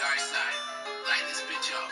dark side. Light this bitch up.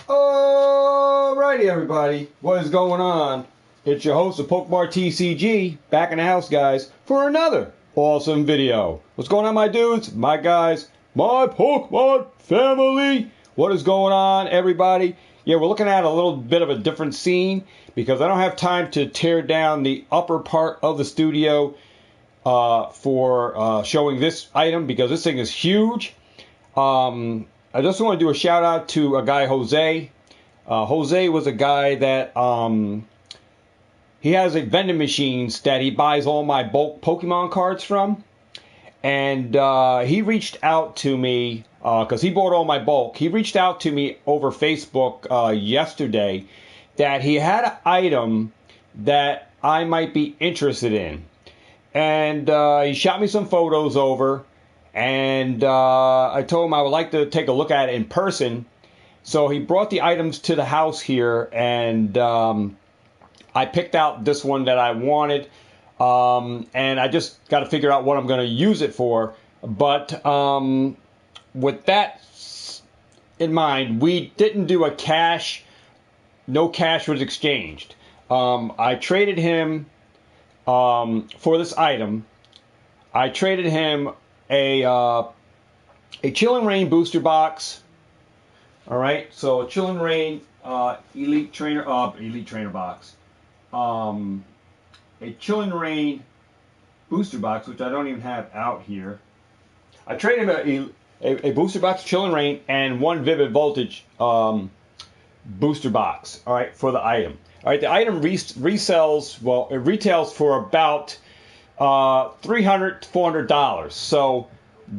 Alrighty, everybody, what is going on? It's your host of Pokemon TCG, back in the house, guys, for another awesome video. What's going on, my dudes, my guys, my Pokemon family? What is going on, everybody? Yeah, we're looking at a little bit of a different scene because I don't have time to tear down the upper part of the studio for showing this item because this thing is huge. I just want to do a shout out to a guy, Jose. Jose was a guy that he has a vending machines that he buys all my bulk Pokemon cards from, and he reached out to me because he bought all my bulk. He reached out to me over Facebook yesterday that he had an item that I might be interested in, and he shot me some photos over. And I told him I would like to take a look at it in person. So he brought the items to the house here, and I picked out this one that I wanted. And I just got to figure out what I'm going to use it for. But with that in mind, we didn't do a cash. No cash was exchanged. I traded him for this item. I traded him a Chillin' Reign booster box. All right, so a Chillin' Reign elite trainer box. A Chillin' Reign booster box, which I don't even have out here. I traded him a booster box, Chillin' Reign, and one Vivid Voltage booster box. All right, for the item. All right, the item resells. Well, it retails for about $300 to $400. So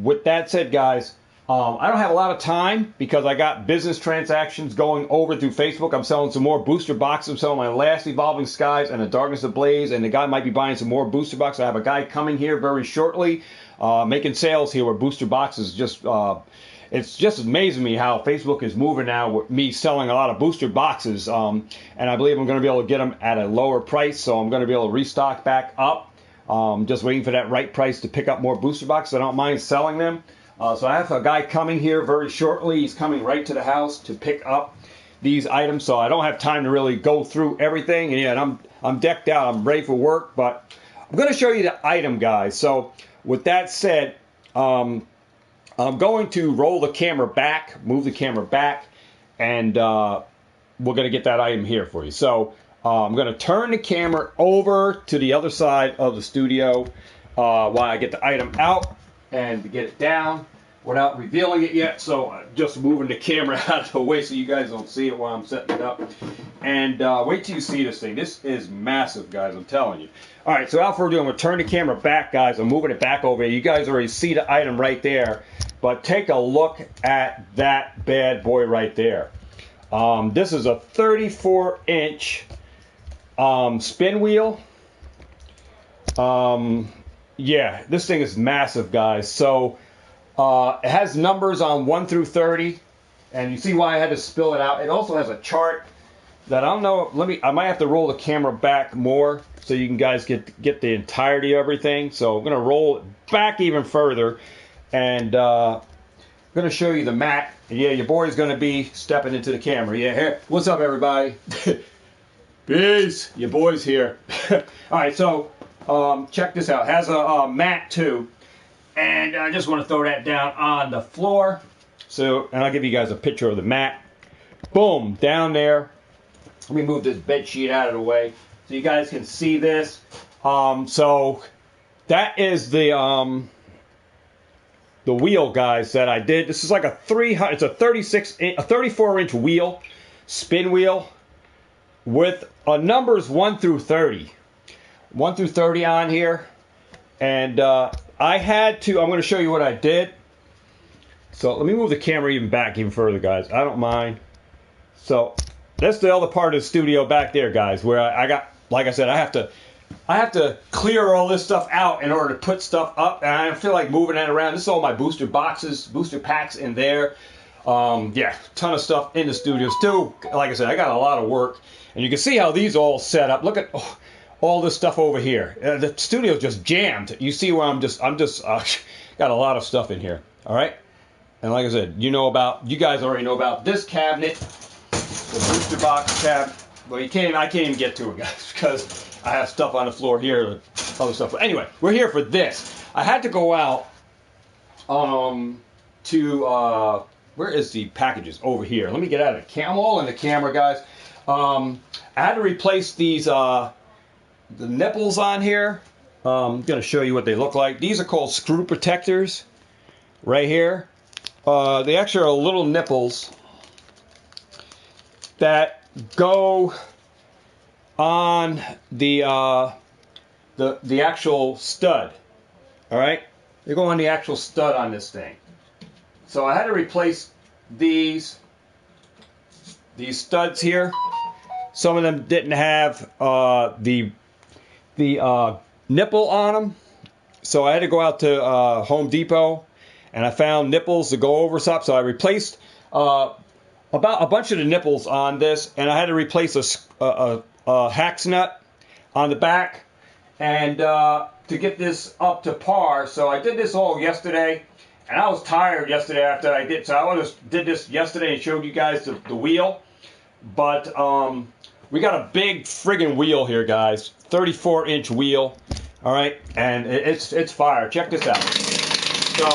with that said, guys, I don't have a lot of time because I got business transactions going over through Facebook. I'm selling some more booster boxes. I'm selling my last Evolving Skies and the Darkness Ablaze, and the guy might be buying some more booster boxes. I have a guy coming here very shortly making sales here with booster boxes. It's just amazing me how Facebook is moving now with me selling a lot of booster boxes, and I believe I'm going to be able to get them at a lower price, so I'm going to be able to restock back up. Just waiting for that right price to pick up more booster boxes. I don't mind selling them. So I have a guy coming here very shortly. He's coming right to the house to pick up these items. So I don't have time to really go through everything. And yeah, I'm decked out. I'm ready for work. But I'm going to show you the item, guys. So with that said, I'm going to roll the camera back, move the camera back, and we're going to get that item here for you. So I'm going to turn the camera over to the other side of the studio while I get the item out and get it down without revealing it yet. So I'm just moving the camera out of the way so you guys don't see it while I'm setting it up. And wait till you see this thing. This is massive, guys, I'm telling you. All right, so without further ado, I'm going to turn the camera back, guys. I'm moving it back over here. You guys already see the item right there. But take a look at that bad boy right there. This is a 34-inch spin wheel. Yeah, this thing is massive, guys. So it has numbers on 1 through 30, and you see why I had to spill it out. It also has a chart that I don't know. I might have to roll the camera back more so you can guys get the entirety of everything. So I'm gonna roll it back even further, and I'm gonna show you the mat. And yeah, your boy's gonna be stepping into the camera. Yeah, here. What's up, everybody? Peace. Your boy's here. All right, so check this out. It has a mat too, and I just want to throw that down on the floor. So, and I'll give you guys a picture of the mat. Boom, down there. Let me move this bed sheet out of the way so you guys can see this. So that is the wheel, guys, that I did. This is like a 34-inch wheel, spin wheel. with numbers 1 through 30. 1 through 30 on here. And I had to, I'm going to show you what I did. So let me move the camera even back even further, guys. I don't mind. So that's the other part of the studio back there, guys, where I got, like I said, I have to clear all this stuff out in order to put stuff up, and I don't feel like moving that around. This is all my booster boxes, booster packs in there. Yeah, ton of stuff in the studio. Still, like I said, I got a lot of work, and you can see how these all set up. Look at all this stuff over here. The studio's just jammed. You see where I'm just got a lot of stuff in here. All right, and like I said, you guys already know about this cabinet, the booster box cabinet. Well, I can't even get to it, guys, because I have stuff on the floor here, other stuff. But anyway, we're here for this. I had to go out to where is the packages? Over here. Let me get out of the camera. I'm all in the camera, guys. I had to replace these the nipples on here. I'm going to show you what they look like. These are called screw protectors right here. They actually are little nipples that go on the actual stud. All right, they go on the actual stud on this thing. So I had to replace these studs here. Some of them didn't have the nipple on them, so I had to go out to Home Depot, and I found nipples to go over top. So I replaced about a bunch of the nipples on this, and I had to replace a hex nut on the back, and to get this up to par. So I did this all yesterday, and I was tired yesterday after I did. So I just did this yesterday and showed you guys the wheel. But we got a big friggin' wheel here, guys. 34-inch wheel. All right, and it's fire. Check this out. So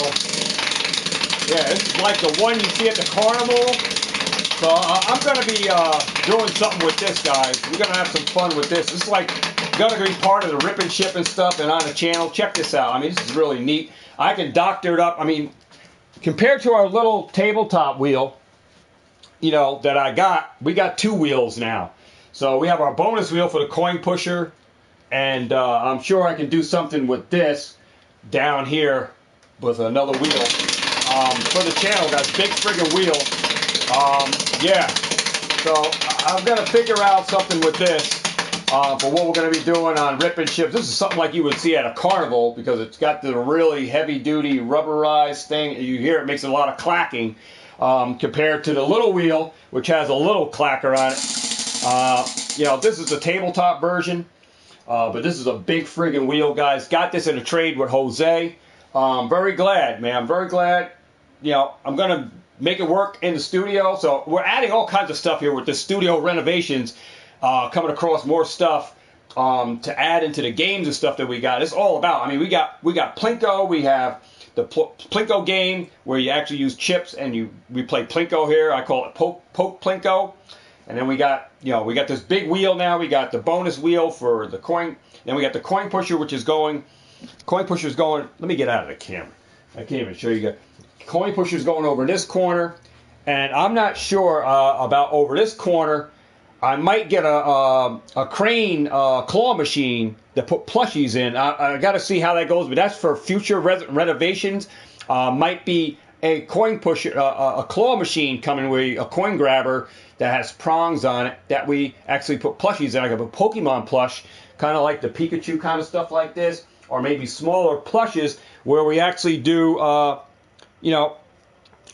yeah, this is like the one you see at the carnival. So I'm going to be doing something with this, guys. We're going to have some fun with this. This is like going to be part of the rip and ship and stuff and on the channel. Check this out. I mean, this is really neat. I can doctor it up. I mean, compared to our little tabletop wheel, that we got two wheels now. So we have our bonus wheel for the coin pusher, and I'm sure I can do something with this down here with another wheel for the channel, guys. Big friggin' wheel. Yeah, so I'm going to figure out something with this for what we're going to be doing on rip and ships. This is something like you would see at a carnival because it's got the really heavy-duty rubberized thing. You hear it makes a lot of clacking compared to the little wheel, which has a little clacker on it. This is the tabletop version, but this is a big friggin' wheel, guys. Got this in a trade with Jose. Very glad, man. I'm very glad. I'm going to make it work in the studio. So we're adding all kinds of stuff here with the studio renovations, coming across more stuff to add into the games and stuff that we got. It's all about, I mean, we got Plinko. We have the Plinko game where you actually use chips and we play Plinko here. I call it poke Plinko. And then we got this big wheel now. We got the bonus wheel for the coin. Then we got the coin pusher, which is going. Coin pusher's going. Let me get out of the camera. I can't even show you guys. Coin pusher's going over this corner, and I'm not sure about over this corner. I might get a crane claw machine to put plushies in. I got to see how that goes, but that's for future renovations. Might be a coin pusher, a claw machine coming with a coin grabber that has prongs on it that we actually put plushies in. I got a Pokemon plush, kind of like the Pikachu kind of stuff like this, or maybe smaller plushes where we actually do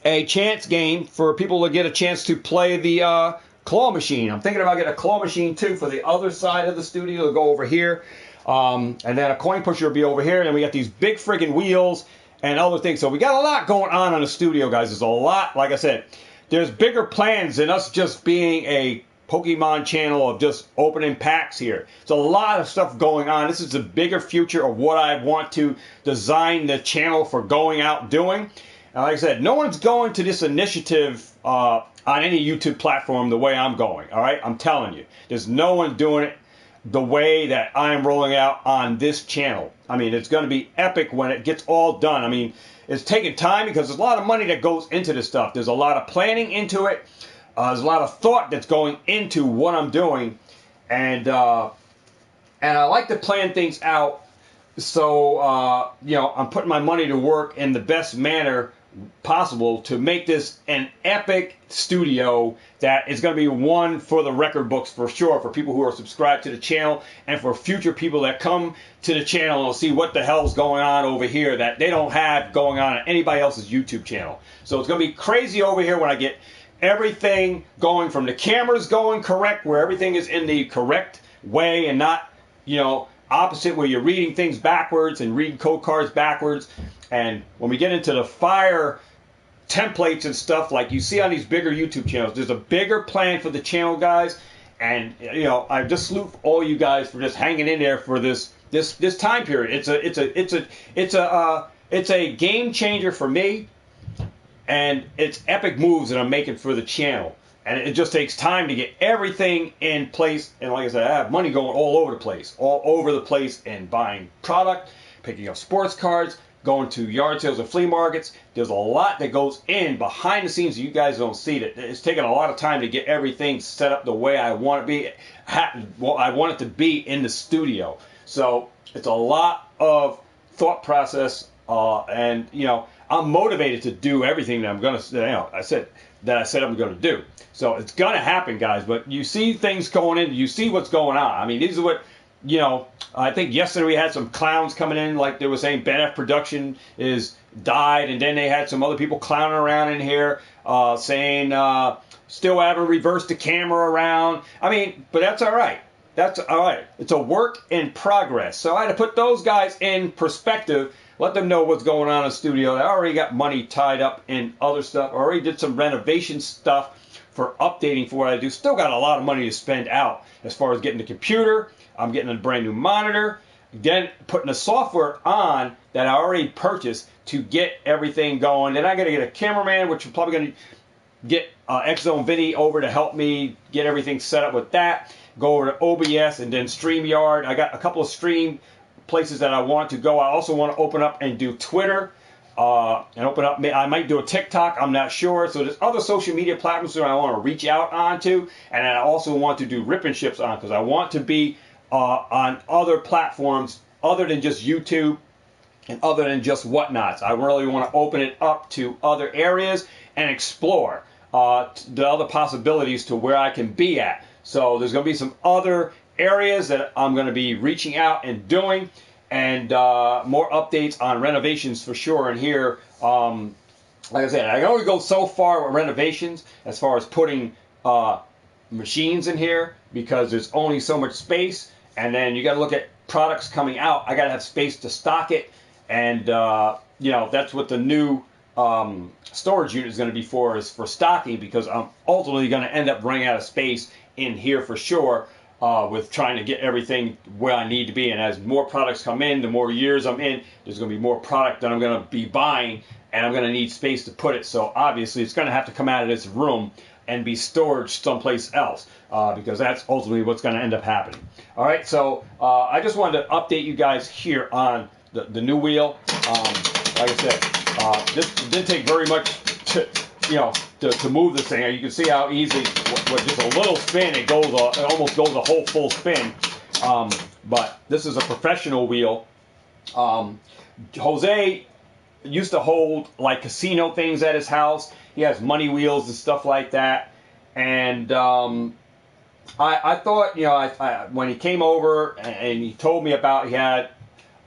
a chance game for people to get a chance to play the claw machine. I'm thinking about getting a claw machine too for the other side of the studio to go over here. And then a coin pusher will be over here. And then we got these big friggin' wheels and other things. So we got a lot going on the studio, guys. There's a lot, like I said, there's bigger plans than us just being a Pokemon channel of just opening packs here. There's a lot of stuff going on. This is the bigger future of what I want to design the channel for going out doing. And like I said, no one's going to this initiative on any YouTube platform the way I'm going, all right? I'm telling you. There's no one doing it the way that I'm rolling out on this channel. I mean, it's going to be epic when it gets all done. I mean, it's taking time because there's a lot of money that goes into this stuff. There's a lot of planning into it. There's a lot of thought that's going into what I'm doing, and I like to plan things out. So I'm putting my money to work in the best manner possible to make this an epic studio that is going to be one for the record books for sure, for people who are subscribed to the channel, and for future people that come to the channel and will see what the hell's going on over here that they don't have going on anybody else's YouTube channel. So it's going to be crazy over here when I get everything going, from the cameras going correct, where everything is in the correct way and not, opposite, where you're reading things backwards and reading code cards backwards. And when we get into the fire templates and stuff like you see on these bigger YouTube channels, there's a bigger plan for the channel, guys. And I just salute all you guys for just hanging in there for this time period. It's a game changer for me, and it's epic moves that I'm making for the channel. And it just takes time to get everything in place. And like I said, I have money going all over the place, and buying product, picking up sports cards, going to yard sales and flea markets. There's a lot that goes in behind the scenes that you guys don't see. That it's taken a lot of time to get everything set up the way I want it to be. I want it to be in the studio. So it's a lot of thought process, and I'm motivated to do everything that I'm gonna. I said I'm gonna do. So it's gonna happen, guys. But you see things going in. You see what's going on. I mean, these are what. I think yesterday we had some clowns coming in, like they were saying Ben F Production is died, and then they had some other people clowning around in here, saying still haven't reversed the camera around. I mean, but that's all right. That's all right. It's a work in progress. So I had to put those guys in perspective, let them know what's going on in the studio. I already got money tied up in other stuff. I already did some renovation stuff for updating for what I do. Still got a lot of money to spend out as far as getting the computer. I'm getting a brand new monitor, then putting the software on that I already purchased to get everything going. Then I got to get a cameraman, which I'm probably going to get X-Zone Vinny over to help me get everything set up with that. Go over to OBS and then StreamYard. I got a couple of stream places that I want to go. I also want to open up and do Twitter. And open up, I might do a TikTok, I'm not sure. So there's other social media platforms that I want to reach out onto, and I also want to do rip and ships on, because I want to be on other platforms other than just YouTube and other than just whatnots. I really want to open it up to other areas and explore the other possibilities to where I can be at. So there's going to be some other areas that I'm going to be reaching out and doing, and more updates on renovations for sure. And here, like I said, I can only go so far with renovations as far as putting machines in here, because there's only so much space. And then you got to look at products coming out. I got to have space to stock it, and that's what the new storage unit is going to be for, is for stocking, because I'm ultimately going to end up running out of space in here for sure, with trying to get everything where I need to be. And as more products come in, the more years I'm in, there's going to be more product that I'm going to be buying, and I'm going to need space to put it. So obviously it's going to have to come out of this room and be stored someplace else, because that's ultimately what's going to end up happening. All right, so I just wanted to update you guys here on the new wheel. Like I said, this didn't take very much to move this thing. You can see how easy, with just a little spin, it almost goes a whole full spin. But this is a professional wheel. Jose used to hold like casino things at his house. He has money wheels and stuff like that. And I thought, when he came over and he told me about he had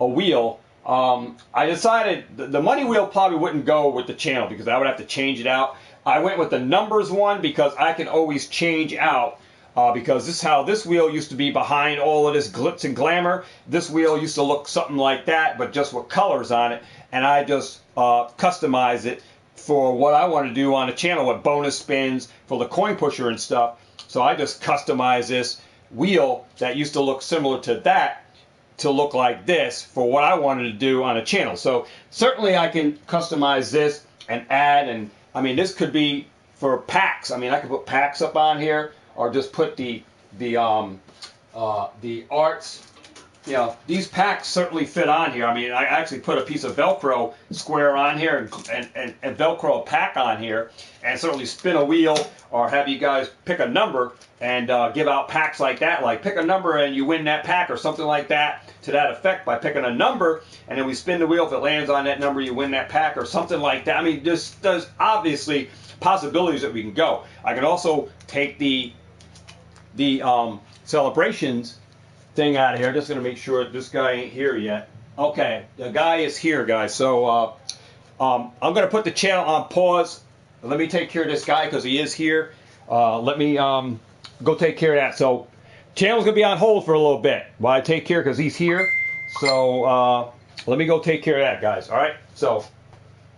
a wheel, I decided the money wheel probably wouldn't go with the channel, because I would have to change it out. I went with the numbers one because I can always change out, because this is how this wheel used to be behind all of this glitz and glamour. This wheel used to look something like that, but just with colors on it, and I just customized it for what I want to do on the channel with bonus spins for the coin pusher and stuff. So I just customized this wheel that used to look similar to that to look like this for what I wanted to do on a channel. So certainly I can customize this and add, and I mean, this could be for packs. I mean, I could put packs up on here, or just put the arts you know, these packs certainly fit on here. I mean, I actually put a piece of Velcro square on here and Velcro a pack on here, and certainly spin a wheel or have you guys pick a number and give out packs like that. Like pick a number and you win that pack or something like that to that effect by picking a number, and then we spin the wheel. If it lands on that number, you win that pack or something like that. I mean, there's obviously possibilities that we can go. I can also take the celebrations thing out of here. Just going to make sure this guy ain't here yet. Okay, the guy is here, guys. So I'm going to put the channel on pause. Let me take care of this guy because he is here. Let me go take care of that. So channel's going to be on hold for a little bit while I take care because he's here. So let me go take care of that, guys. All right. So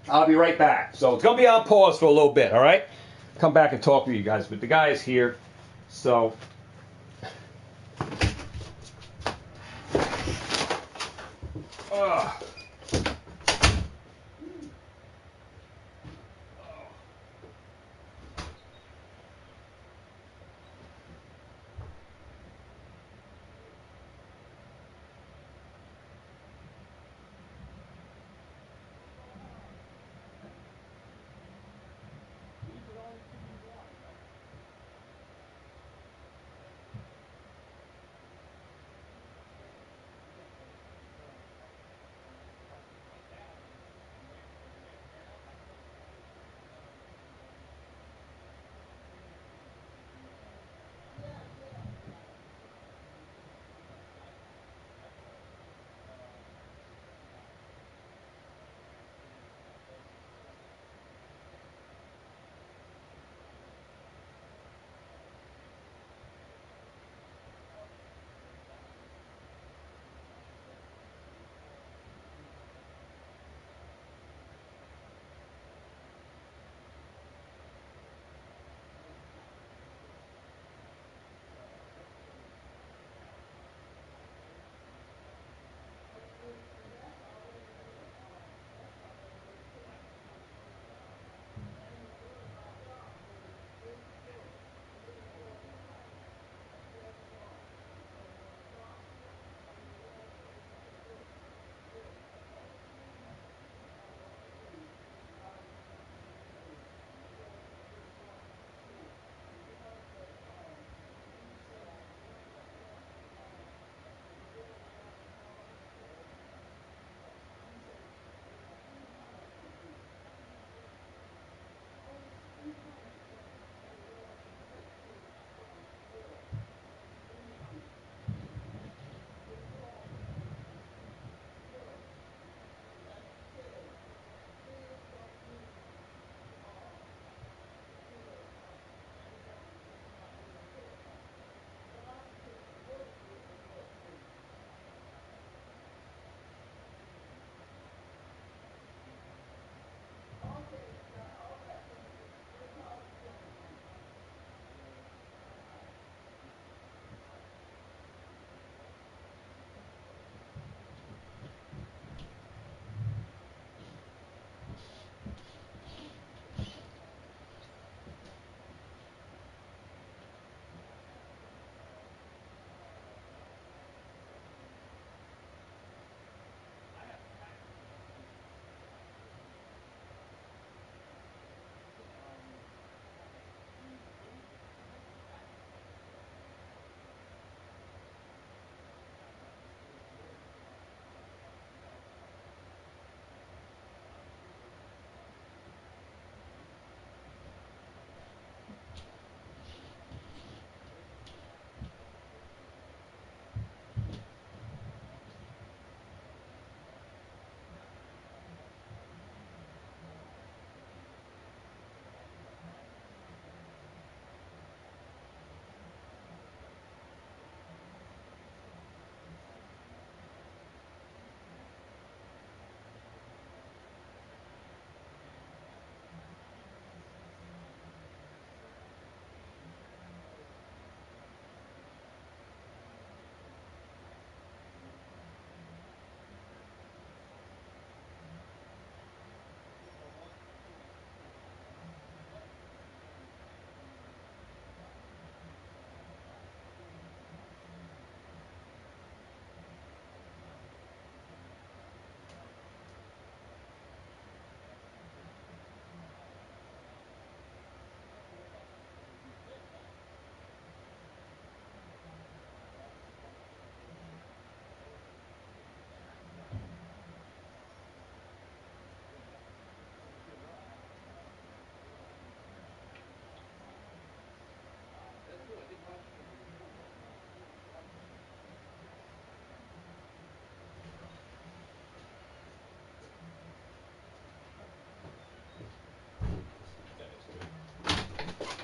I'll be right back. So it's going to be on pause for a little bit. All right. Come back and talk to you guys. But the guy is here. So.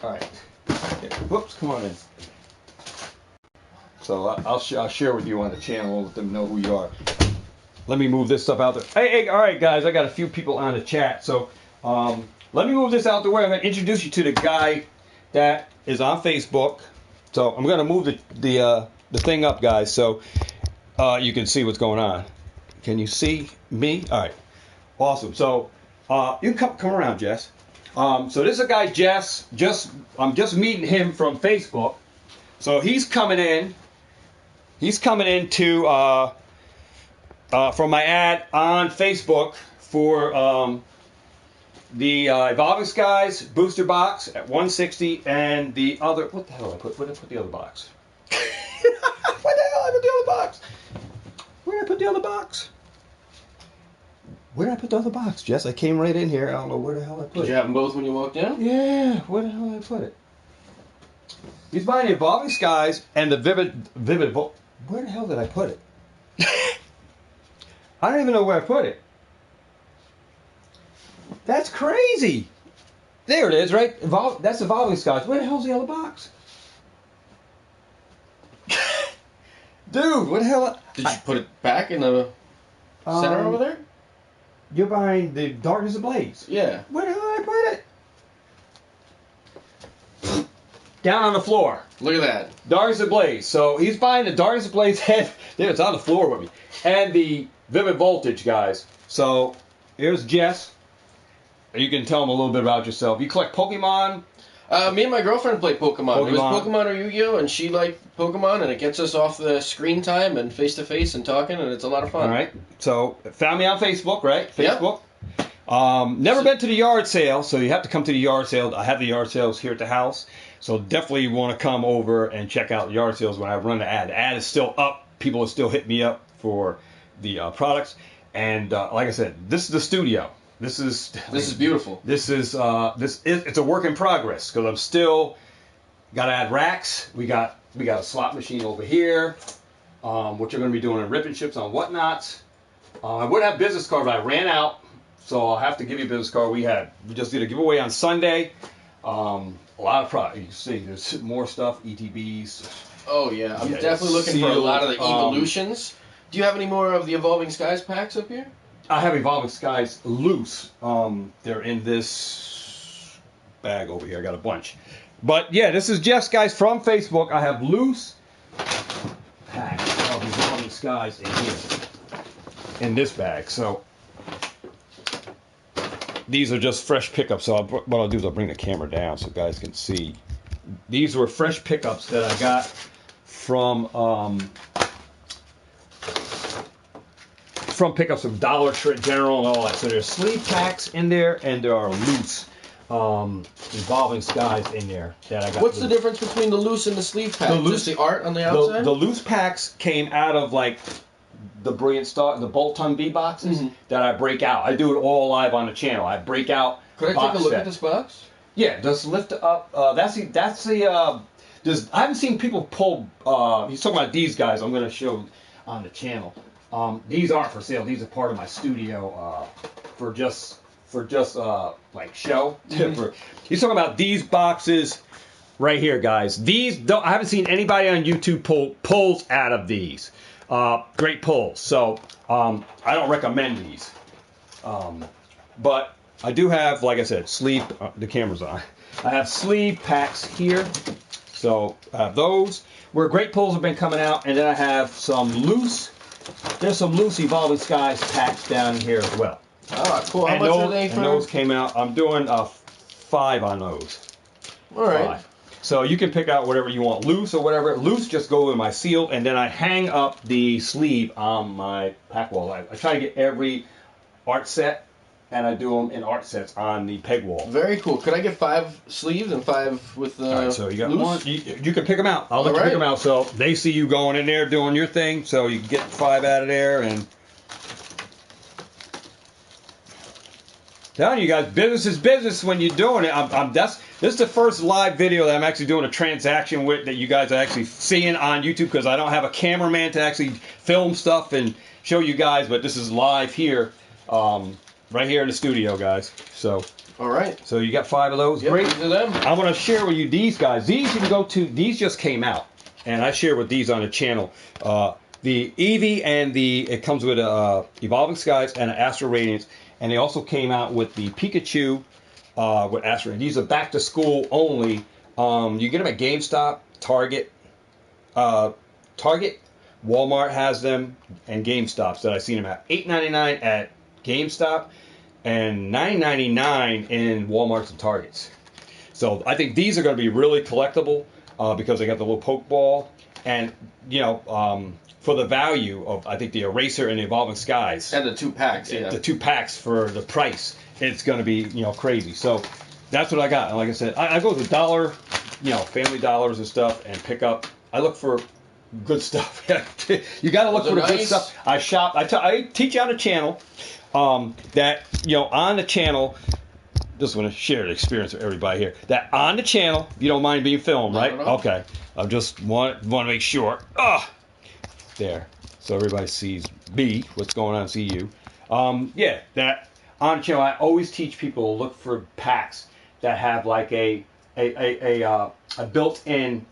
All right. Whoops, come on in. So I'll share with you on the channel, let them know who you are. Let me move this stuff out there. Hey, all right, guys, I got a few people on the chat, so let me move this out the way. I'm going to introduce you to the guy that is on Facebook. So I'm going to move the thing up, guys, so you can see what's going on. Can you see me? All right, awesome. So you come around, Jess. So this is a guy, Jess. I'm just meeting him from Facebook. So he's coming in. He's coming into from my ad on Facebook for the Evolving Skies booster box at 160 and the other. What the hell did I put? Where did I put the other box? Where the hell did I put the other box? Where did I put the other box? Where did I put the other box, Jess? I came right in here. I don't know where the hell I put it. Did you have them both when you walked in? Yeah. Where the hell did I put it? He's buying the Evolving Skies and the Vivid. Where the hell did I put it? I don't even know where I put it. That's crazy. There it is, right? That's Evolving Skies. Where the hell's the other box? Dude, what the hell? Did you put it back in the center over there? You're buying the Darkness Ablaze. Yeah. Where the hell did I put it? Down on the floor. Look at that. Darkness Ablaze. So he's buying the Darkness Ablaze head. There, it's on the floor with me. And the Vivid Voltage, guys. So here's Jess. You can tell him a little bit about yourself. You collect Pokemon. Me and my girlfriend play Pokemon. It was Pokemon or Yu-Gi-Oh! And she liked Pokemon, and it gets us off the screen time and face-to-face and talking, and it's a lot of fun. All right. So found me on Facebook, right? Facebook. Yep. Never been to the yard sale, so you have to come to the yard sale. I have the yard sales here at the house, so definitely want to come over and check out the yard sales when I run the ad. The ad is still up. People are still hitting me up for the products, and like I said, this is the studio. This is beautiful. It's a work in progress because I'm still got to add racks. We got a slot machine over here, which are going to be doing ribbon ships on whatnots. I would have business card, but I ran out, so I'll have to give you a business card. We just did a giveaway on Sunday. A lot of product. You can see there's more stuff. ETBs. Oh yeah, I'm definitely looking for a lot of the evolutions. Do you have any more of the Evolving Skies packs up here? I have Evolving Skies loose. They're in this bag over here. I got a bunch. But yeah, this is Jess, guys, from Facebook. I have loose packs of Evolving Skies in here. In this bag. So these are just fresh pickups. So what I'll do is I'll bring the camera down so guys can see. These were fresh pickups that I got from pickups of Dollar Tree General and all that. So there's sleeve packs in there, and there are loose Evolving Skies in there that I got. What's the difference between the loose and the sleeve pack? Just the art on the outside? The loose packs came out of like the Brilliant Star, the Bolton B boxes that I break out. I do it all live on the channel. I break out. Could I take a look at this box? Yeah, just lift it up. That's the. I haven't seen people pull. He's talking about these guys. I'm going to show on the channel. These aren't for sale. These are part of my studio for just like show. He's talking about these boxes right here, guys. I haven't seen anybody on YouTube pull pulls out of these. Great pulls. So I don't recommend these. But I do have, like I said, sleeve. The camera's on. I have sleeve packs here. So I have those where great pulls have been coming out, and then I have some loose. There's some loose Evolving Skies packs down here as well. Oh, cool. How much are they for? And those came out. I'm doing 5 on those. All right. 5. So you can pick out whatever you want, loose or whatever. Loose just go in my seal, and then I hang up the sleeve on my pack wall. I try to get every art set, and I do them in art sets on the peg wall. Very cool. Could I get 5 sleeves and 5 with the All right, so you got loose? one. You can pick them out. I'll let you pick them out. So they see you going in there doing your thing, so you can get 5 out of there. And telling you guys, business is business when you're doing it. This is the first live video that I'm actually doing a transaction with that you guys are actually seeing on YouTube because I don't have a cameraman to actually film stuff and show you guys, but this is live here. right here in the studio, guys. So. All right. So you got 5 of those. Yep, Great. These are them. I want to share with you these guys. These you can go to. These just came out, and I share with these on the channel. The Eevee and it comes with Evolving Skies and an Astro Radiance, and they also came out with the Pikachu with Astro. These are back to school only. You get them at GameStop, Target, Walmart has them, and GameStop's that I've seen them at $8.99 at GameStop. And $9.99 in Walmarts and Targets. So I think these are going to be really collectible because they got the little Pokeball. And, for the value of, I think, the Eraser and the Evolving Skies. And the 2 packs, yeah. The 2 packs for the price, it's going to be, crazy. So that's what I got. And like I said, I go to Dollar, Family Dollars and stuff and pick up. I look for good stuff. You got to look for the good stuff. I shop. I teach on a channel. That on the channel, just want to share the experience with everybody here. That on the channel, you don't mind being filmed, right? Okay. I just want to make sure. There, so everybody sees me. What's going on? See you. That on the channel, I always teach people to look for packs that have like a built-in,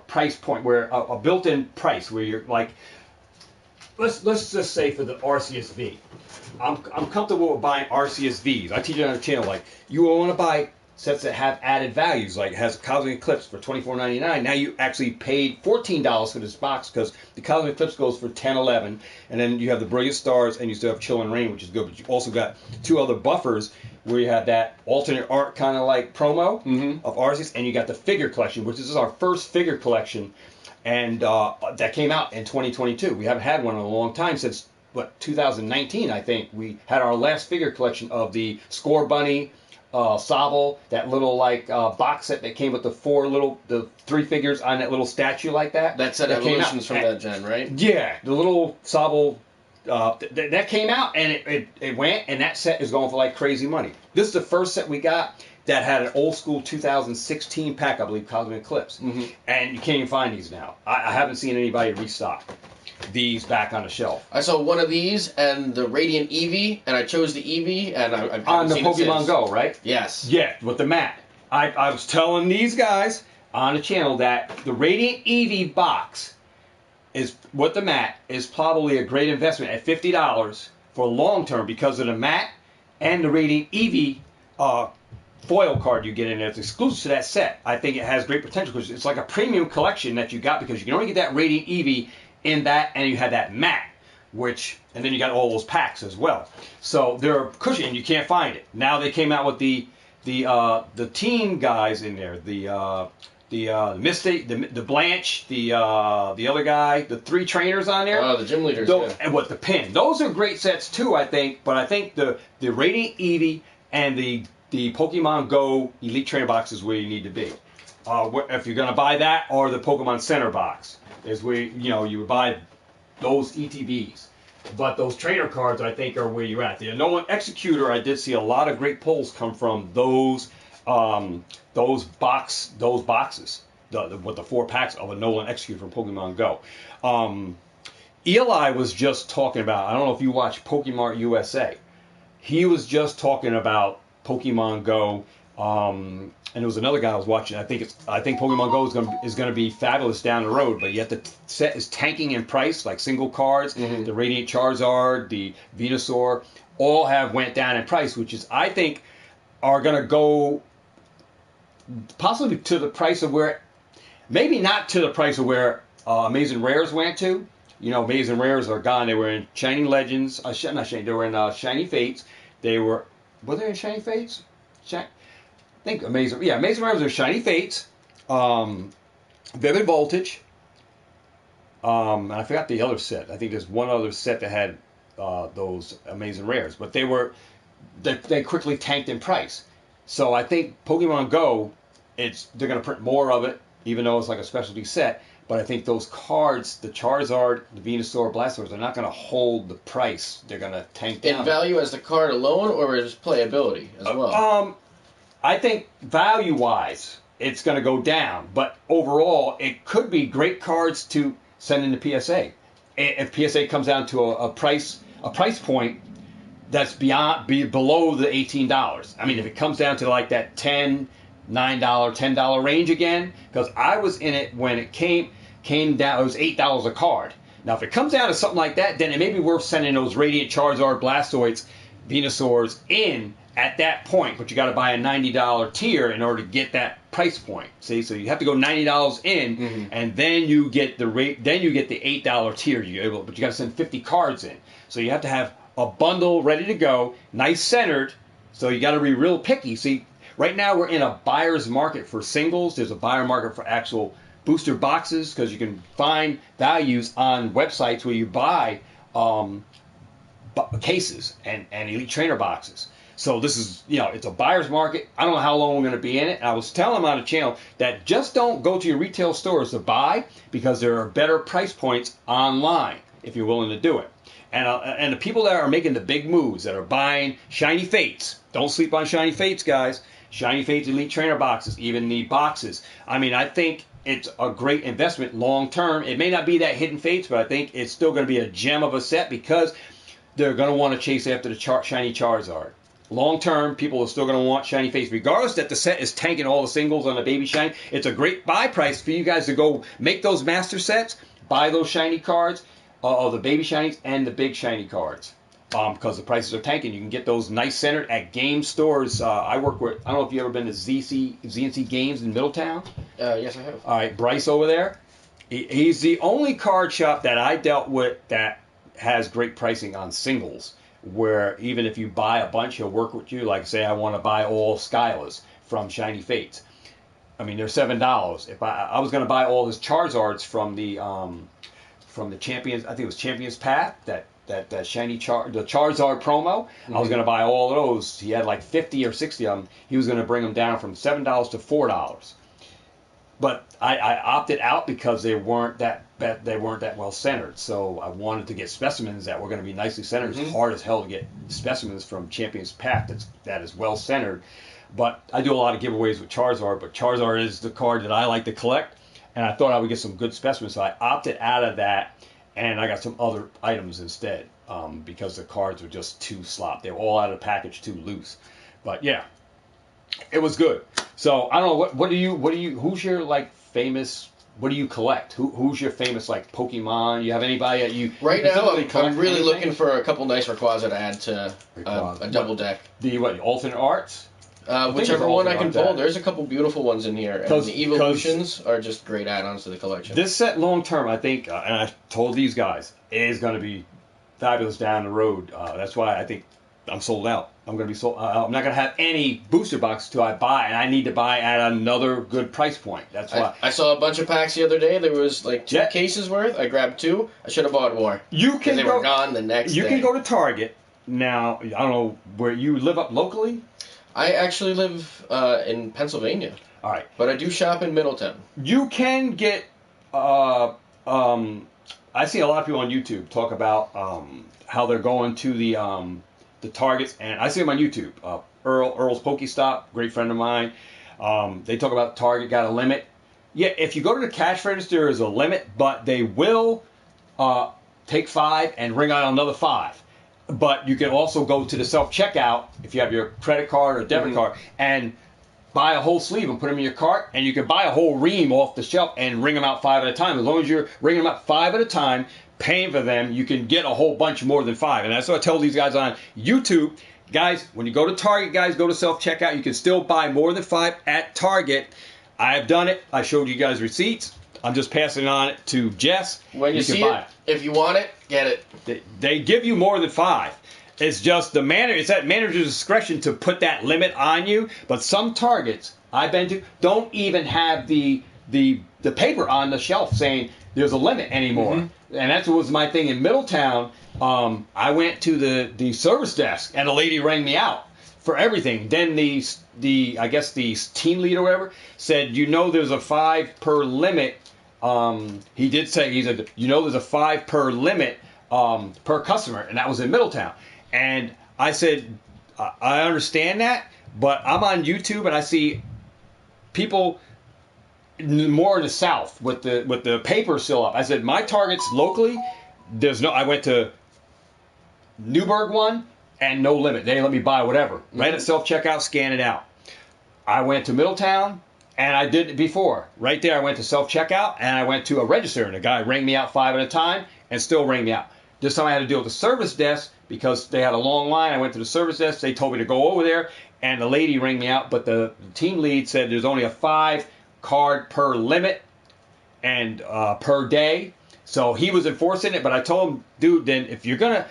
price point where a built-in price where you're like. Let's just say for the RCSV, I'm comfortable with buying RCSVs. I teach it on the channel, like, you want to buy sets that have added values, like it has Cosmic Eclipse for $24.99. Now you actually paid $14 for this box because the Cosmic Eclipse goes for $10.11, and then you have the Brilliant Stars, and you still have Chill and Rain, which is good, but you also got 2 other buffers where you have that alternate art kind of like promo of Arceus, and you got the figure collection, which is our first figure collection. And that came out in 2022. We haven't had one in a long time since, 2019, I think. We had our last figure collection of the Score Bunny, Sobble, that little, box set that came with the 3 figures on that little statue like that. That set evolutions from that gen, right? Yeah, the little Sobble, that came out, and it went, and that set is going for, crazy money. This is the first set we got that had an old school 2016 pack, I believe, Cosmic Eclipse. And you can't even find these now. I haven't seen anybody restock these back on the shelf. I saw one of these and the Radiant Eevee, and I chose the Eevee, and I on the Pokemon Go, right? Yes. Yeah, with the mat. I was telling these guys on the channel that the Radiant Eevee box is with the mat is probably a great investment at $50 for long term because of the mat and the Radiant Eevee foil card you get in there. It's exclusive to that set. I think it has great potential because it's like a premium collection that you got because you can only get that Radiant Eevee in that, and you had that mat, and then you got all those packs as well. So they're cushion, you can't find it. Now they came out with the team guys in there, the Misty, the Blanche, the other guy, the 3 trainers on there. Oh, the gym leaders. And the pin. Those are great sets too, I think. But I think the Radiant Eevee and the Pokemon Go Elite Trainer box is where you need to be. If you're going to buy that, or the Pokemon Center box is where you would buy those ETBs. But those trainer cards, I think, are where you're at. The Nolan Executor, I did see a lot of great pulls come from those boxes, with the 4 packs of a Nolan Executor from Pokemon Go. Eli was just talking about. I don't know if you watch Pokemon USA. He was just talking about Pokemon Go, and there was another guy I was watching. I think Pokemon Go is going to be fabulous down the road, but yet the set is tanking in price, like single cards. The Radiant Charizard, the Venusaur, all have went down in price, which is I think are going to go possibly to the price of where, maybe not to the price of where Amazing Rares went to. Amazing Rares are gone. They were in Shining Legends. Not Shiny. They were in Shiny Fates. Were they in Shiny Fates? I think Amazing Rares are Shiny Fates, Vivid Voltage, and I forgot the other set. I think there's one other set that had those Amazing Rares, but they quickly tanked in price. So I think Pokemon Go, they're going to print more of it, even though it's like a specialty set. But I think those cards, the Charizard, the Venusaur, Blastoise, they're not going to hold the price. They're going to tank down. In value as the card alone, or as playability as well? I think value-wise, it's going to go down. But overall, it could be great cards to send into PSA. If PSA comes down to a price point below the $18. I mean, if it comes down to like that $9, $10 range again, because I was in it when it came down, it was $8 a card. Now, if it comes down to something like that, then it may be worth sending those Radiant Charizard, Blastoids, Venusaurs in at that point, but you got to buy a $90 tier in order to get that price point. See, so you have to go $90 in, and then you get the $8 tier. But you got to send 50 cards in. So you have to have a bundle ready to go, nice centered. So you got to be real picky. See, right now we're in a buyer's market for singles. There's a buyer market for actual booster boxes because you can find values on websites where you buy cases and Elite Trainer boxes. So this is, it's a buyer's market. I don't know how long we're going to be in it. And I was telling them on the channel that just don't go to your retail stores to buy because there are better price points online if you're willing to do it. And the people that are making the big moves, that are buying Shiny Fates, don't sleep on Shiny Fates, guys. Shiny Fates Elite Trainer boxes, even the boxes. I mean, I think it's a great investment long term. It may not be that Hidden Fates, but I think it's still going to be a gem of a set because they're going to want to chase after the Shiny Charizard. Long term, people are still going to want Shiny Fates, regardless that the set is tanking all the singles on the Baby Shiny. It's a great buy price for you guys to go make those master sets, buy those shiny cards, the Baby Shinies and the big shiny cards. Because the prices are tanking. You can get those nice centered at game stores. I work with, I don't know if you've ever been to ZNC Games in Middletown. Yes, I have. All right, Bryce over there. He's the only card shop that I dealt with that has great pricing on singles, where even if you buy a bunch, he'll work with you. Like, say I want to buy all Skylas from Shiny Fates. I mean, they're $7. If I was going to buy all his Charizards from the Champions, I think it was Champions Path, that shiny the Charizard promo. I was going to buy all of those. He had like 50 or 60 of them. He was going to bring them down from $7 to $4. But I opted out because they weren't that well centered. So I wanted to get specimens that were going to be nicely centered. It's hard as hell to get specimens from Champions Pack that is well centered. But I do a lot of giveaways with Charizard. But Charizard is the card that I like to collect, and I thought I would get some good specimens. So I opted out of that. And I got some other items instead because the cards were just too slop. They were all out of the package, too loose. But yeah, it was good. So I don't know who's your like famous? What do you collect? Who's your famous like Pokemon? You have anybody that you right now? I'm really looking for a couple nice Rayquaza to add to a double deck. The alternate arts? Whichever one I can pull. There's a couple beautiful ones in here, and the evolutions are just great add-ons to the collection. This set, long term, I think, and I told these guys, is going to be fabulous down the road. That's why I think I'm sold out. I'm going to be sold. I'm not going to have any booster boxes till I buy, and I need to buy at another good price point. That's why. I saw a bunch of packs the other day. There was like 2 cases worth. I grabbed 2. I should have bought more. They were gone the next day. You can go to Target now. I don't know where you live up locally. I actually live in Pennsylvania. All right. But I do shop in Middletown. You can get... I see a lot of people on YouTube talk about how they're going to the Targets, and I see them on YouTube. Earl's Pokestop, great friend of mine. They talk about Target got a limit. Yeah, if you go to the cash register, there's a limit, but they will take 5 and ring out another 5. But you can also go to the self-checkout if you have your credit card or debit card and buy a whole sleeve and put them in your cart, and you can buy a whole ream off the shelf and ring them out 5 at a time. As long as you're ringing them out 5 at a time, paying for them, you can get a whole bunch more than 5. And that's what I tell these guys on YouTube. Guys, when you go to Target, guys, go to self-checkout. You can still buy more than 5 at Target. I have done it. I showed you guys receipts. I'm just passing on it to Jess. When you see it, if you want it, get it. They give you more than 5. It's just it's at manager's discretion to put that limit on you. But some Targets I've been to don't even have the paper on the shelf saying there's a limit anymore. And that was my thing in Middletown. I went to the service desk and a lady rang me out for everything. Then I guess the team leader or whatever said, there's a 5 per limit. He did say, he said, there's a 5 per limit per customer, and that was in Middletown. And I said, I understand that, but I'm on YouTube and I see people more in the South with the paper still up. I said, my Targets locally, I went to Newburgh one and no limit. They let me buy whatever. Right at self-checkout, scan it out. I went to Middletown, and I did it before. Right there, I went to self-checkout, and I went to a register, and the guy rang me out 5 at a time, and still rang me out. This time I had to deal with the service desk because they had a long line. I went to the service desk. They told me to go over there, and the lady rang me out, but the team lead said there's only a 5 card per limit and per day. So he was enforcing it, but I told him, dude, then if you're going to,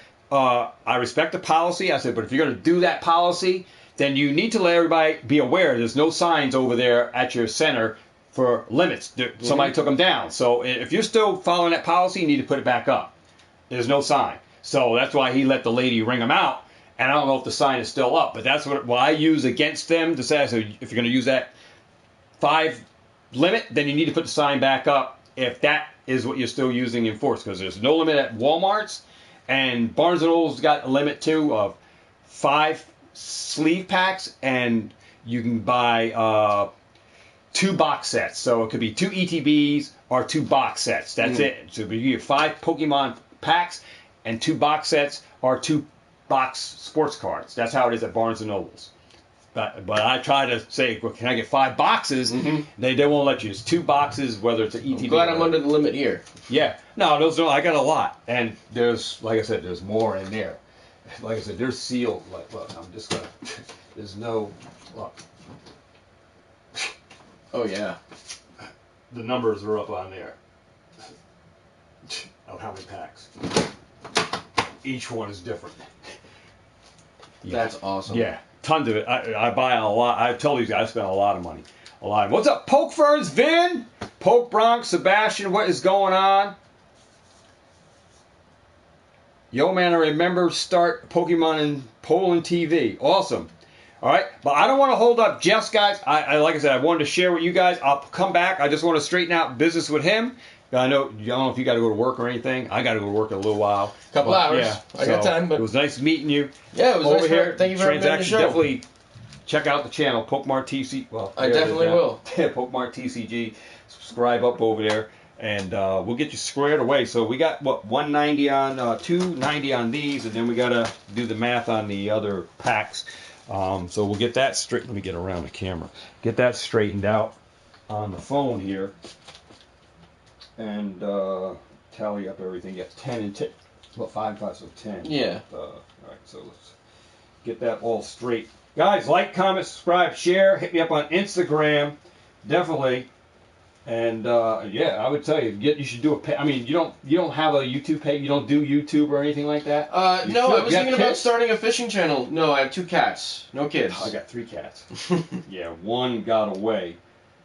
I respect the policy. I said, but if you're going to do that policy, then you need to let everybody be aware there's no signs over there at your center for limits. Somebody took them down. So if you're still following that policy, you need to put it back up. There's no sign. So that's why he let the lady ring them out. And I don't know if the sign is still up, but that's what I use against them to say, so if you're going to use that 5 limit, then you need to put the sign back up if that is what you're still using in force, because there's no limit at Walmart's, and Barnes & Noble's got a limit too of 5 sleeve packs, and you can buy 2 box sets. So it could be 2 ETBs or 2 box sets. That's it. So you get 5 Pokemon packs and 2 box sets or 2 box sports cards. That's how it is at Barnes & Noble's. But I try to say, well, can I get 5 boxes? They won't let you. It's 2 boxes, whether it's an ETB. I'm glad I'm under the limit here. Yeah. No, I got a lot. And there's, like I said, there's more in there. Like I said, they're sealed. Like, look, I'm just going to, there's no, look. Oh, yeah. The numbers are up on there of how many packs. Each one is different. That's awesome. Yeah. Tons of it. I buy a lot. I tell these guys I spend a lot of money. A lot. What's up, Poke Ferns, Vin? Poke Bronx, Sebastian, what is going on? Yo, man, I remember start Pokemon in Poland TV. Awesome. All right, but I don't want to hold up Jess, guys. I like I said, I wanted to share with you guys. I'll come back. I just want to straighten out business with him. I don't know if you got to go to work or anything. I got to go to work in a little while. Couple hours. Yeah, I got time. But it was nice meeting you. Yeah, it was over nice. Here. Thank you for having me on the show. Definitely check out the channel, Pokemart TC. Well, I definitely will. Pokemart TCG. Subscribe up over there, and we'll get you squared away. So we got what 190 on 290 on these, and then we got to do the math on the other packs. So we'll get that straight. Let me get around the camera. Get that straightened out on the phone here. And tally up everything. Yeah, 10 and 10. Well, 5 and 5, so 10. Yeah. All right, so let's get that all straight. Guys, like, comment, subscribe, share. Hit me up on Instagram, definitely. And yeah, I would tell you, you should do a page. I mean, you don't have a YouTube page. You don't do YouTube or anything like that. No, I was thinking about starting a fishing channel. No, I have 2 cats. No kids. I got 3 cats. Yeah, one got away.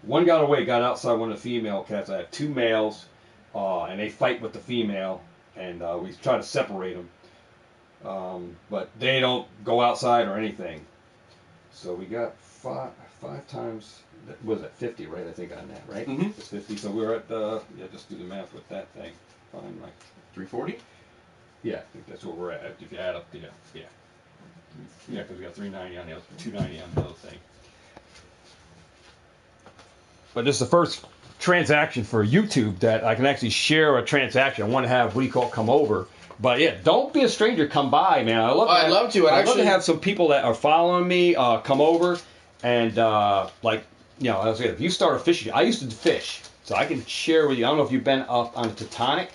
One got away, got outside one of the female cats. I have 2 males, and they fight with the female, and we try to separate them. But they don't go outside or anything. So we got 5 times, was it 50, right? I think on that, right? Mm-hmm. It's 50. So we're at, yeah, just do the math with that thing. Fine, right? 340? Yeah, I think that's what we're at. If you add up the, yeah. Yeah, because we got 390 on the other, 290 on the other thing. But this is the first transaction for YouTube that I can actually share a transaction. I want to have, what do you call it, come over. But yeah, don't be a stranger. Come by, man. I'd love to have some people that are following me come over. And, like, you know, if you start a fishing, I used to fish. So I can share with you. I don't know if you've been up on Titanic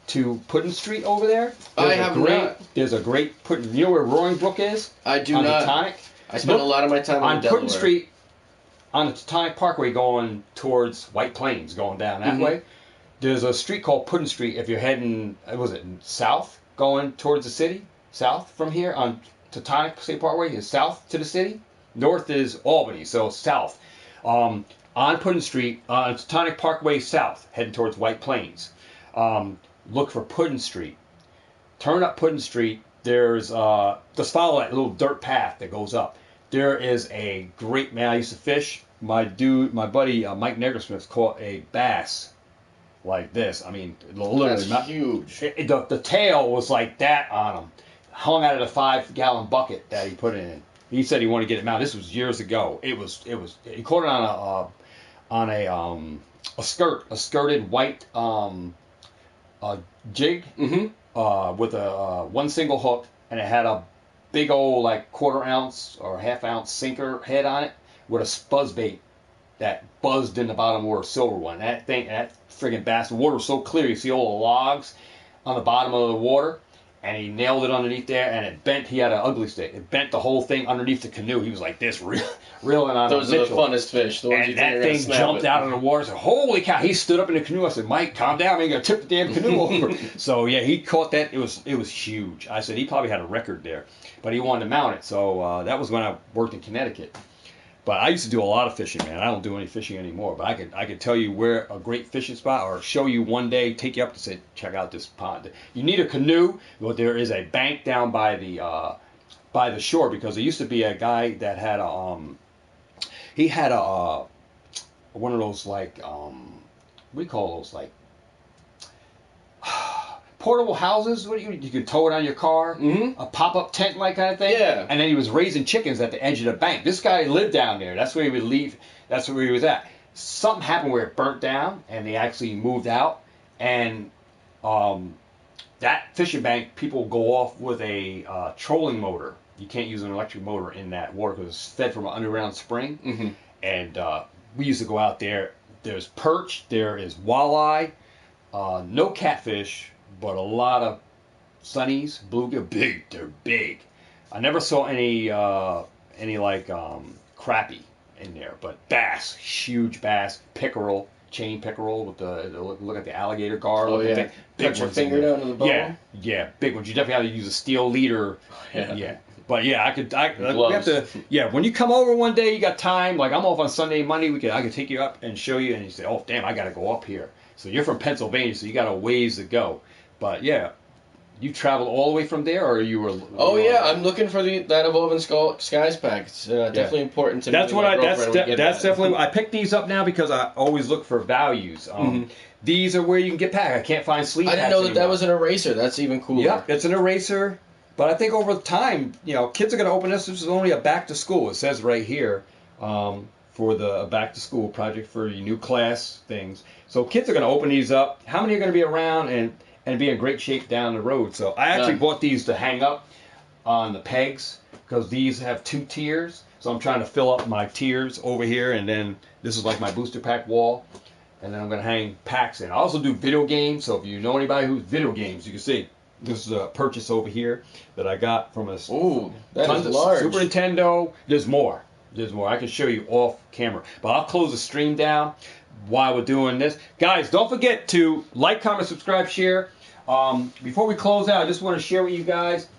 to Puddin Street over there. I have not. There's a great Puddin. You know where Roaring Brook is? I do on not. Titanic. I spent a lot of my time on Delaware. Puddin Street. On the Titanic Parkway going towards White Plains, going down that way, there's a street called Puddin Street. If you're heading, was it south, going towards the city? South from here on Titanic State Parkway is south to the city. North is Albany, so south. On Puddin Street, Titanic Parkway south, heading towards White Plains. Look for Puddin Street. Turn up Puddin Street. There's, just follow that little dirt path that goes up. There is a great, man, I used to fish. My buddy, Mike Negersmith caught a bass like this. I mean, literally. That's huge. The tail was like that on him. Hung out of the 5-gallon bucket that he put in. He said he wanted to get it mounted. This was years ago. He caught it on a skirted white jig with a one single hook, and it had a big old like quarter-ounce or half-ounce sinker head on it with a buzzbait that buzzed in the bottom where a silver one. That friggin' bass, the water was so clear, you see all the logs on the bottom of the water, and he nailed it underneath there, and it bent. He had an ugly stick. It bent the whole thing underneath the canoe. He was like this, reeling on Those a are Mitchell. the funnest fish. The ones And you think that are gonna thing snap jumped it. out of the water. So, holy cow! He stood up in the canoe. I said, "Mike, calm down. Man, you're gonna tip the damn canoe over." So yeah, he caught that. It was huge. I said he probably had a record there, but he wanted to mount it. So that was when I worked in Connecticut. But I used to do a lot of fishing, man. I don't do any fishing anymore. But I could tell you where a great fishing spot, or show you one day, take you up to say, check out this pond. You need a canoe, but there is a bank down by the shore, because there used to be a guy that had he had one of those like what do you call those, like portable houses. What do you could tow it on your car, a pop-up tent like kind of thing. Yeah. And then he was raising chickens at the edge of the bank. This guy lived down there. That's where he would leave. That's where he was at. Something happened where it burnt down, and they actually moved out. And that fishing bank, people go off with a trolling motor. You can't use an electric motor in that water because it's fed from an underground spring. Mm-hmm. And we used to go out there. There's perch. There is walleye. No catfish, but a lot of sunnies, bluegill. Big. They're big. I never saw any like crappie in there, but bass, huge bass, pickerel, chain pickerel with the look at the alligator gar. Oh yeah, big put your ones in finger there. down to the bone. Yeah, big ones. You definitely have to use a steel leader. Yeah. But yeah, we have to. Yeah, when you come over one day, you got time. Like I'm off on Sunday, Monday. I could take you up and show you, and you say, "Oh, damn, I got to go up here." So you're from Pennsylvania, so you got a ways to go. But yeah, you traveled all the way from there, or you were? Oh yeah, I'm looking for that Evolving Skies pack. It's definitely important to me. That's definitely. I picked these up now because I always look for values. These are where you can get packed. I can't find sleeve. I didn't know that was an eraser. That's even cooler. Yep, it's an eraser. But I think over time, kids are going to open this. This is only a back to school. It says right here for the back to school project for your new class things. So kids are going to open these up. How many are going to be around and be in great shape down the road? So I actually bought these to hang up on the pegs because these have 2 tiers. So I'm trying to fill up my tiers over here, and then this is like my booster pack wall. And then I'm going to hang packs in. I also do video games. So if you know anybody who's video games, you can see. This is a purchase over here that I got from a that is large. Super Nintendo. There's more. I can show you off camera. But I'll close the stream down while we're doing this. Guys, don't forget to like, comment, subscribe, share. Before we close out, I just want to share with you guys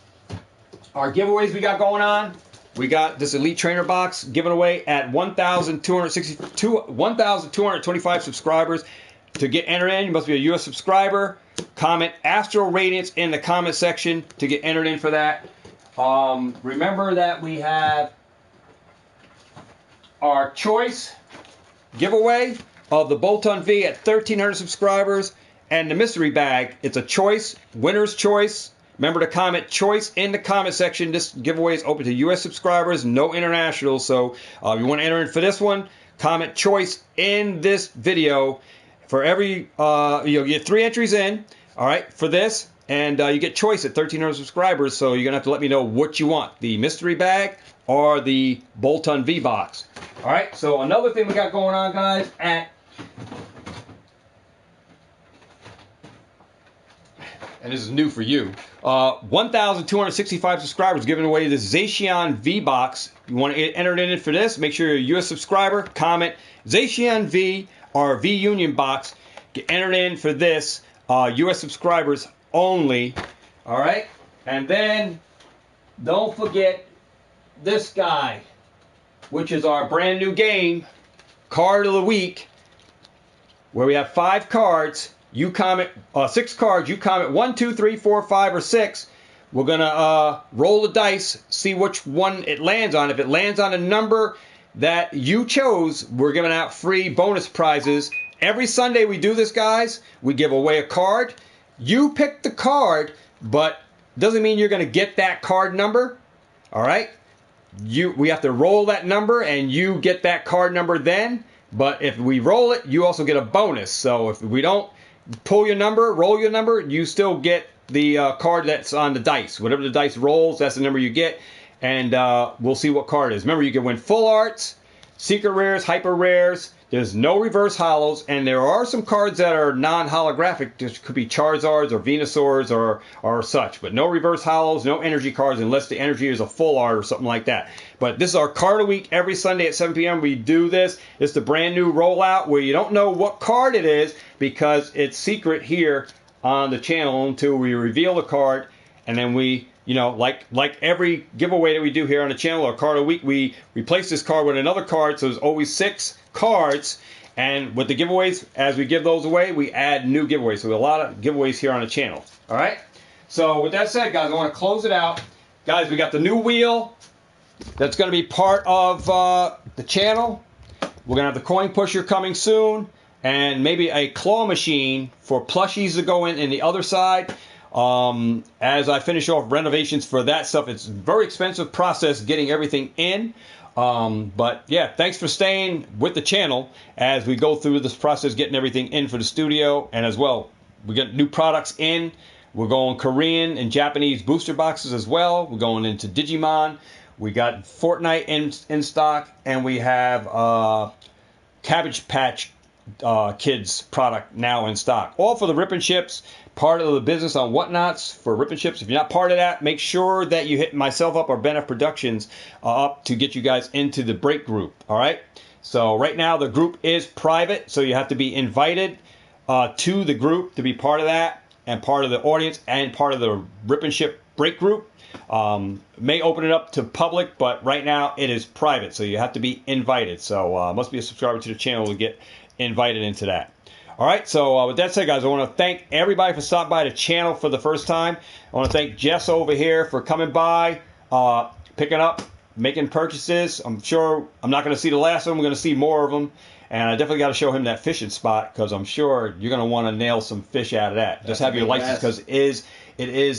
our giveaways we got going on. We got this Elite Trainer box given away at 1,225 subscribers. To get entered in, you must be a U.S. subscriber. Comment Astral Radiance in the comment section to get entered in for that. Remember that we have our choice giveaway of the Bolt-On V at 1,300 subscribers. And the mystery bag, it's a choice, winner's choice. Remember to comment choice in the comment section. This giveaway is open to U.S. subscribers, no international. So if you want to enter in for this one, comment choice in this video. For every, you'll get 3 entries in, all right, for this, and you get choice at 1,300 subscribers, so you're going to have to let me know what you want, the mystery bag or the Bolt-On V box. All right, so another thing we got going on, guys, and this is new for you, 1,265 subscribers giving away the Zacian V box. You want to enter it in for this, make sure you're a U.S. subscriber, comment Zacian V or V Union box. Get entered in for this, U.S. subscribers only. All right, and then don't forget this guy, which is our brand new game, Card of the Week, where we have 5 cards. You comment 6 cards. You comment 1, 2, 3, 4, 5, or 6. We're gonna roll the dice, see which one it lands on. If it lands on a number that you chose, we're giving out free bonus prizes. Every Sunday we do this, guys. We give away a card. You pick the card, but doesn't mean you're going to get that card number. All right? We have to roll that number, and you get that card number then. But if we roll it, you also get a bonus. So if we don't roll your number, you still get the card that's on the dice. Whatever the dice rolls, that's the number you get. And we'll see what card it is. Remember, you can win full arts, secret rares, hyper rares. There's no reverse holos, and there are some cards that are non-holographic. There could be Charizards or Venusaurs or such, but no reverse holos, no energy cards unless the energy is a full art or something like that. But this is our card of the week. Every Sunday at 7 p.m. we do this. It's the brand new rollout where you don't know what card it is because it's secret here on the channel until we reveal the card, and then we, you know, like every giveaway that we do here on the channel, our card of the week, we replace this card with another card, so there's always 6 cards. And with the giveaways, as we give those away, we add new giveaways. So we have a lot of giveaways here on the channel. All right? So with that said, guys, I want to close it out. Guys, we got the new wheel that's going to be part of the channel. We're going to have the coin pusher coming soon. And maybe a claw machine for plushies to go in the other side. As I finish off renovations for that stuff, it's a very expensive process getting everything in. But yeah, thanks for staying with the channel as we go through this process, getting everything in for the studio. And as well, we get new products in. We're going Korean and Japanese booster boxes as well. We're going into Digimon. We got Fortnite in stock, and we have Cabbage Patch Kids product now in stock. All for the Rip and Chips, part of the business on Whatnots for Rip and Chips. If you're not part of that, make sure that you hit myself up or Benef Productions up to get you guys into the break group. All right. So right now the group is private, so you have to be invited to the group to be part of that and part of the audience and part of the Rip and Chip break group. May open it up to public, but right now it is private, so you have to be invited. So must be a subscriber to the channel to get invited into that. All right, so with that said, guys, I want to thank everybody for stopping by the channel for the first time. I want to thank Jess over here for coming by, picking up, making purchases. I'm sure I'm not going to see the last of them. I'm going to see more of them. And I definitely got to show him that fishing spot because I'm sure you're going to want to nail some fish out of that. Just have your license because it is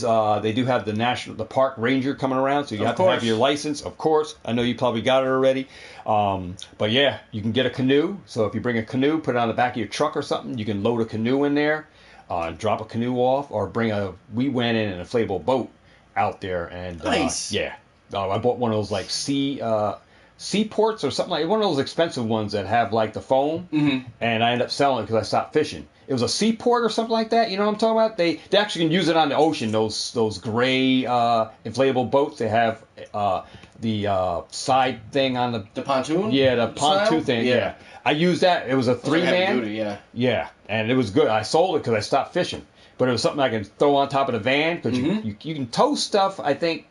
they do have the park ranger coming around, so you have to have your license, of course. I know you probably got it already. But yeah, you can get a canoe. So if you bring a canoe, put it on the back of your truck or something, you can load a canoe in there, drop a canoe off, or we went in an inflatable boat out there. And nice. Yeah. I bought one of those like seaports or something like one of those expensive ones that have like the foam, and I ended up selling it because I stopped fishing. It was a seaport or something like that. You know what I'm talking about? They actually can use it on the ocean. Those gray inflatable boats. They have the side thing on the pontoon. Yeah, the pontoon thing. Yeah. I used that. It was a 3-man. Yeah. Yeah, and it was good. I sold it because I stopped fishing, but it was something I can throw on top of the van because you can tow stuff. I think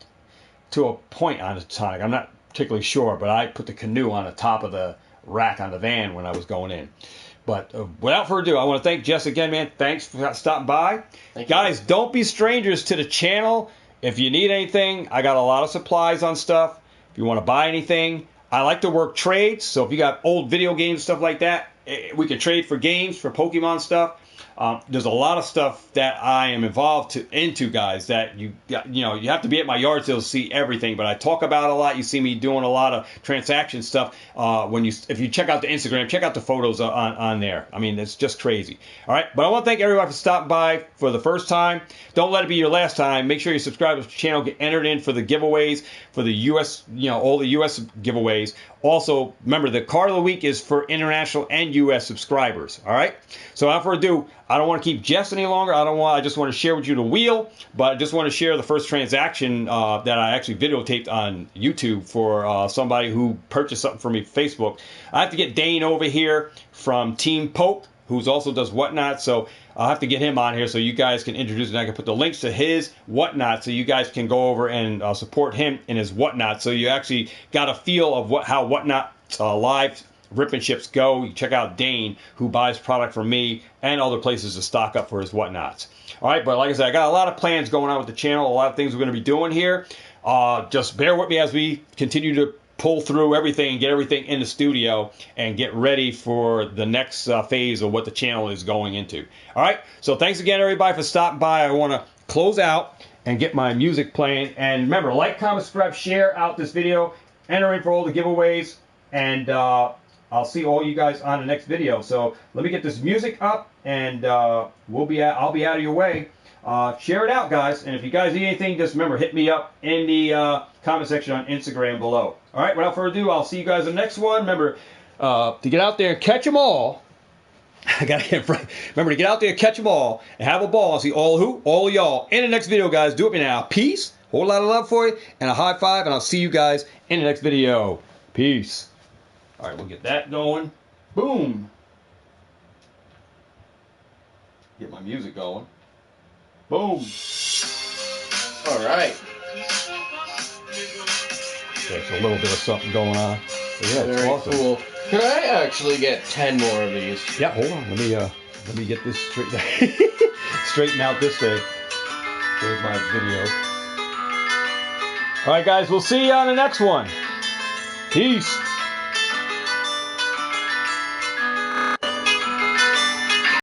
to a point on the Tonic. I'm not particularly sure, but I put the canoe on the top of the rack on the van when I was going in. But without further ado, I want to thank Jess again, man. Thanks for stopping by. Guys, don't be strangers to the channel. If you need anything, I got a lot of supplies on stuff. If you want to buy anything, I like to work trades. So if you got old video games, stuff like that, we can trade for games, for Pokemon stuff. There's a lot of stuff that I am involved into, guys, that you have to be at my yard sale to see everything, but I talk about it a lot. You see me doing a lot of transaction stuff. If you check out the Instagram, check out the photos on there. I mean, it's just crazy. All right, but I want to thank everybody for stopping by for the first time. Don't let it be your last time. Make sure you subscribe to the channel, get entered in for the giveaways, for the U.S., all the U.S. giveaways. Also, remember, the card of the week is for international and U.S. subscribers. All right? So without further ado, I don't want to keep Jess any longer. I just want to share with you the wheel, but I just want to share the first transaction that I actually videotaped on YouTube for somebody who purchased something for me on Facebook. I have to get Dane over here from Team Poke, who also does Whatnot, so I'll have to get him on here so you guys can introduce and I can put the links to his Whatnot so you guys can go over and support him in his Whatnot. So you actually got a feel of how Whatnot live Rip and Chips go. You check out Dane, who buys product from me and other places to stock up for his Whatnots. All right, but like I said, I got a lot of plans going on with the channel, a lot of things we're going to be doing here. Just bear with me as we continue to pull through everything and get everything in the studio and get ready for the next phase of what the channel is going into. All right, so thanks again, everybody, for stopping by. I want to close out and get my music playing. And remember, like, comment, subscribe, share out this video, enter in for all the giveaways, and I'll see all you guys on the next video. So let me get this music up, and I'll be out of your way. Share it out, guys. And if you guys need anything, just remember, hit me up in the comment section on Instagram below. All right, without further ado, I'll see you guys in the next one. Remember, to get out there and catch them all. Remember to get out there, catch them all, and have a ball. I'll see all who? All of y'all in the next video, guys. Do it me now. Peace. Whole lot of love for you, and a high five, and I'll see you guys in the next video. Peace. All right, we'll get that going. Boom. Get my music going. Boom. All right. There's a little bit of something going on. But yeah, it's very awesome. Cool. Can I actually get 10 more of these? Yeah, hold on. Let me get this straight. Straighten out this thing. There's my video. All right, guys. We'll see you on the next one. Peace.